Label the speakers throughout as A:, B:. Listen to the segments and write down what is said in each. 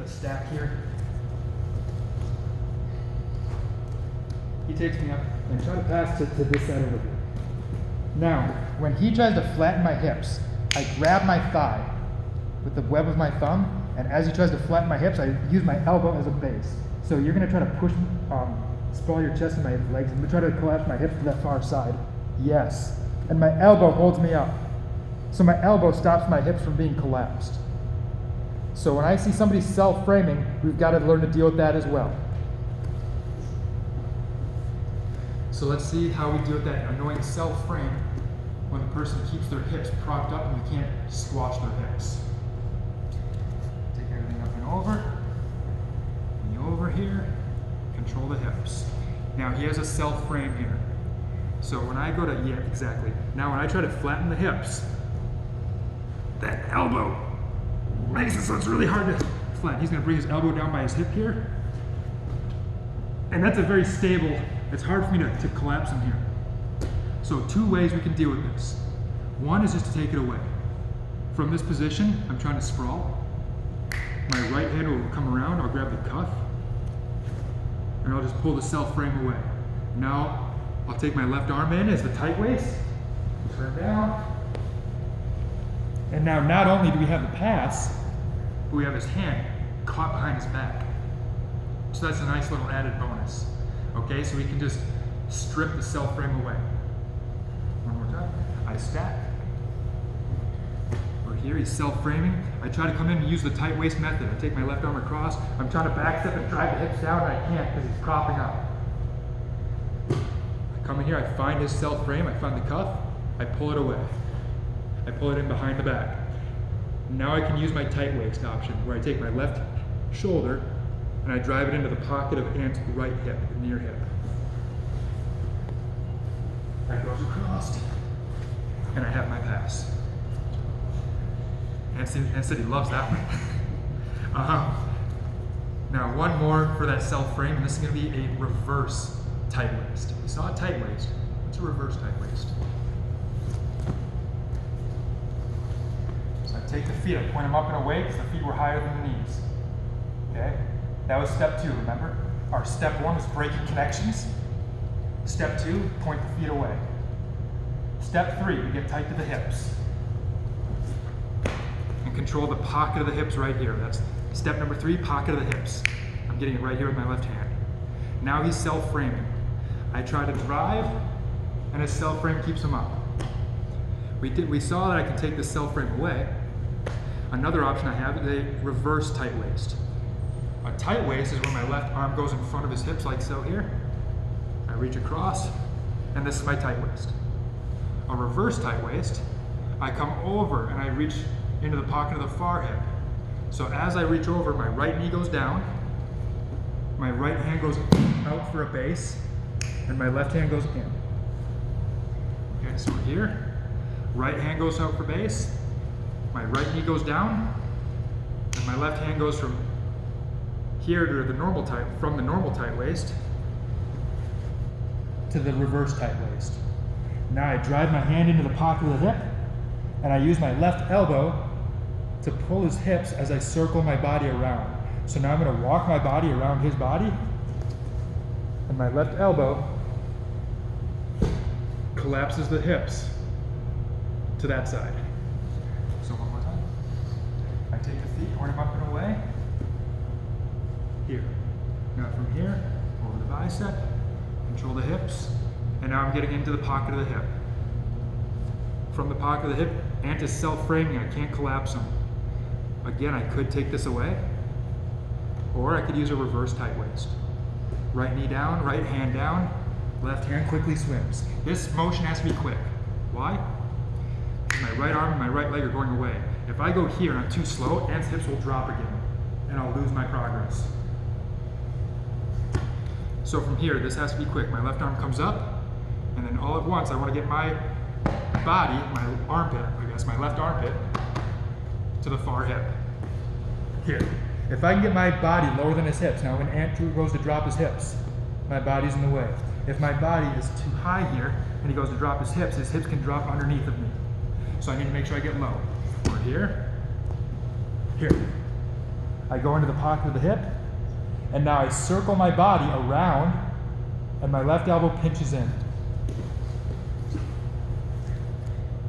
A: the stack here. He takes me up and try to pass to this side over here. Now, when he tries to flatten my hips, I grab my thigh with the web of my thumb, and as he tries to flatten my hips, I use my elbow as a base. So you're going to try to push, sprawl your chest and my legs, and try to collapse my hips to that far side. Yes. And my elbow holds me up. So my elbow stops my hips from being collapsed. So when I see somebody self-framing, we've got to learn to deal with that as well. So let's see how we deal with that annoying self-frame when the person keeps their hips propped up and we can't squash their hips. Take everything up and over here, control the hips. Now he has a self-frame here. So when I go to, yeah, exactly. Now when I try to flatten the hips, that elbow makes it so it's really hard to flatten. He's gonna bring his elbow down by his hip here. And that's a very stable, it's hard for me to collapse him here. So 2 ways we can deal with this. One is just to take it away. From this position, I'm trying to sprawl. My right hand will come around, I'll grab the cuff, and I'll just pull the self-frame away. Now, I'll take my left arm in as the tight waist, turn down, and now not only do we have the pass, but we have his hand caught behind his back. So that's a nice little added bonus. Okay, so we can just strip the self-frame away. One more time. I stack. We're here, he's self-framing. I try to come in and use the tight waist method. I take my left arm across. I'm trying to back step and drive the hips down, and I can't because he's propping up. I come in here, I find his self-frame, I find the cuff, I pull it away. I pull it in behind the back. Now I can use my tight waist option, where I take my left shoulder and I drive it into the pocket of Ant's right hip, the near hip. That goes across, and I have my pass. Ant said he loves that one. Now one more for that self-frame, and this is going to be a reverse tight waist. You saw a tight waist, it's a reverse tight waist. So I take the feet, I point them up and away because the feet were higher than the knees. Okay? That was step 2, remember? Our step 1 was breaking connections. Step 2, point the feet away. Step 3, we get tight to the hips. And control the pocket of the hips right here. That's step number 3, pocket of the hips. I'm getting it right here with my left hand. Now he's self-framing. I try to drive, and his self-frame keeps him up. We saw that I can take the self-frame away. Another option I have is a reverse tight waist. A tight waist is where my left arm goes in front of his hips like so here. I reach across, and this is my tight waist. A reverse tight waist, I come over and I reach into the pocket of the far hip. So as I reach over, my right knee goes down, my right hand goes out for a base, and my left hand goes in. Okay, so we're here. Right hand goes out for base, my right knee goes down, and my left hand goes from here to the normal tight, from the normal tight waist to the reverse tight waist. Now I drive my hand into the pocket of the hip, and I use my left elbow to pull his hips as I circle my body around. So now I'm going to walk my body around his body, and my left elbow collapses the hips to that side. So one more time. I take the feet, point them up and away. Here. Now from here, over the bicep, control the hips, and now I'm getting into the pocket of the hip. From the pocket of the hip, Ant is self-framing, I can't collapse him. Again, I could take this away, or I could use a reverse tight waist. Right knee down, right hand down, left hand quickly swims. This motion has to be quick. Why? My right arm and my right leg are going away. If I go here and I'm too slow, Ant's hips will drop again, and I'll lose my progress. So from here, this has to be quick. My left arm comes up, and then all at once, I want to get my body, my armpit, I guess, my left armpit, to the far hip. Here. If I can get my body lower than his hips, now when Ant goes to drop his hips, my body's in the way. If my body is too high here, and he goes to drop his hips can drop underneath of me. So I need to make sure I get low. We're here, here. I go into the pocket of the hip, and now I circle my body around, and my left elbow pinches in.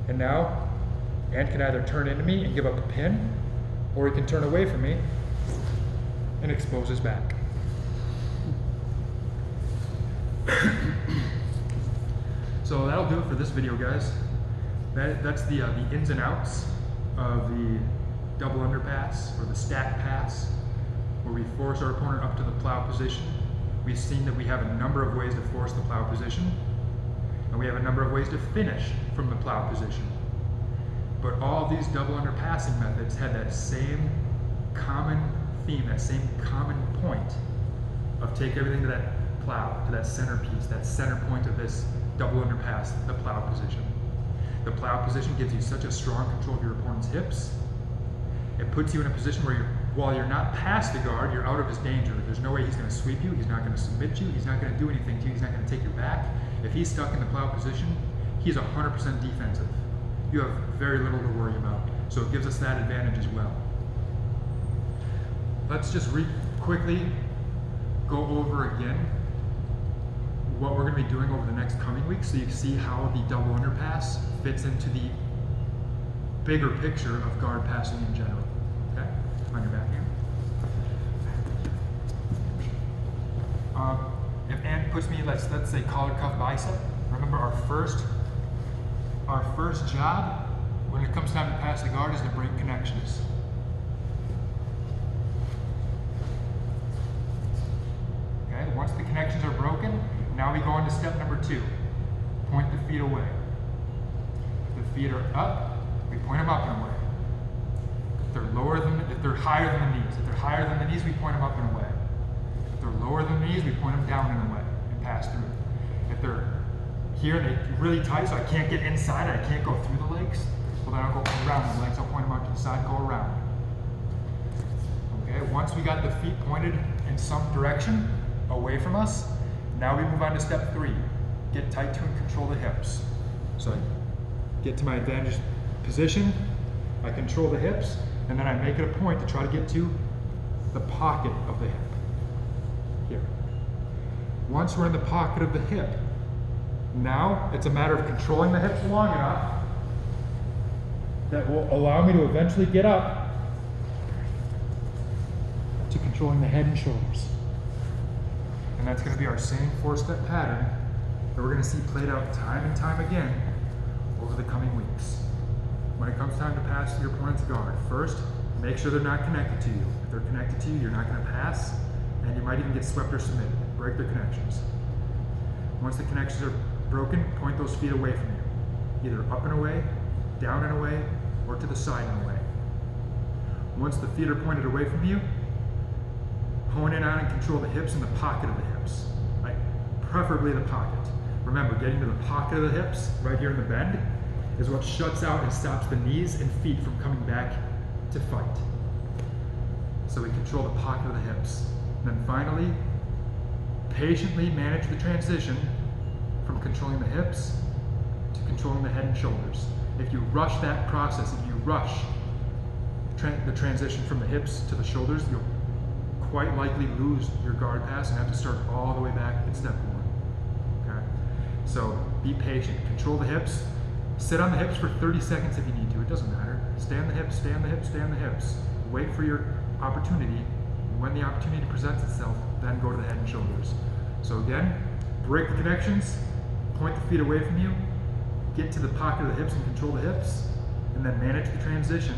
A: And now, Ant can either turn into me and give up a pin, or he can turn away from me and expose his back. So that'll do it for this video, guys. That's the ins and outs of the double underpass or the stack pass, where we force our opponent up to the plow position. We've seen that we have a number of ways to force the plow position, and we have a number of ways to finish from the plow position. But all of these double underpassing methods had that same common theme, that same common point of take everything to that plow, to that centerpiece, that center point of this double underpass, the plow position. The plow position gives you such a strong control of your opponent's hips. It puts you in a position where while you're not past the guard, you're out of his danger. There's no way he's going to sweep you, he's not going to submit you, he's not going to do anything to you, he's not going to take your back. If he's stuck in the plow position, he's 100% defensive. You have very little to worry about. So it gives us that advantage as well. Let's just quickly go over again what we're going to be doing over the next coming weeks, so you can see how the double underpass fits into the bigger picture of guard passing in general. Okay? On your back hand. If Ant puts me, let's say collar cuff bicep, remember our first job when it comes time to pass the guard is to break connections. Okay, once the connections are broken, now we go into step number 2. Point the feet away. If the feet are up, we point them up and away. If they're higher than the knees. If they're higher than the knees, we point them up and away. If they're lower than the knees, we point them down and away and pass through. If they're here and they're really tight, so I can't get inside, I can't go through the legs, well then I'll go around the legs, I'll point them out to the side and go around. Okay, once we got the feet pointed in some direction away from us, now we move on to step 3. Get tight to and control the hips. So I get to my advantage position, I control the hips, and then I make it a point to try to get to the pocket of the hip. Here. Once we're in the pocket of the hip, now it's a matter of controlling the hips long enough that will allow me to eventually get up to controlling the head and shoulders. And that's going to be our same 4-step pattern that we're going to see played out time and time again over the coming weeks. When it comes time to pass your opponent's guard, first, make sure they're not connected to you. If they're connected to you, you're not going to pass, and you might even get swept or submitted. Break their connections. Once the connections are broken, point those feet away from you, either up and away, down and away, or to the side and away. Once the feet are pointed away from you, hone in on and control the hips and the pocket of the hips, right? Preferably the pocket. Remember, getting to the pocket of the hips, right here in the bend, is what shuts out and stops the knees and feet from coming back to fight. So we control the pocket of the hips. And then finally, patiently manage the transition from controlling the hips to controlling the head and shoulders. If you rush that process, if you rush the transition from the hips to the shoulders, you'll quite likely lose your guard pass and have to start all the way back at step 1. Okay? So be patient, control the hips, sit on the hips for 30 seconds if you need to, it doesn't matter. Stay on the hips, stay on the hips, stay on the hips. Wait for your opportunity. When the opportunity presents itself, then go to the head and shoulders. So again, break the connections, point the feet away from you, get to the pocket of the hips and control the hips, and then manage the transition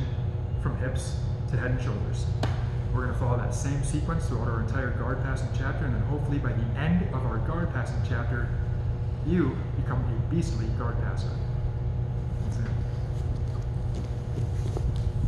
A: from hips to head and shoulders. We're going to follow that same sequence throughout our entire guard passing chapter, and then hopefully by the end of our guard passing chapter, you become a beastly guard passer. That's it.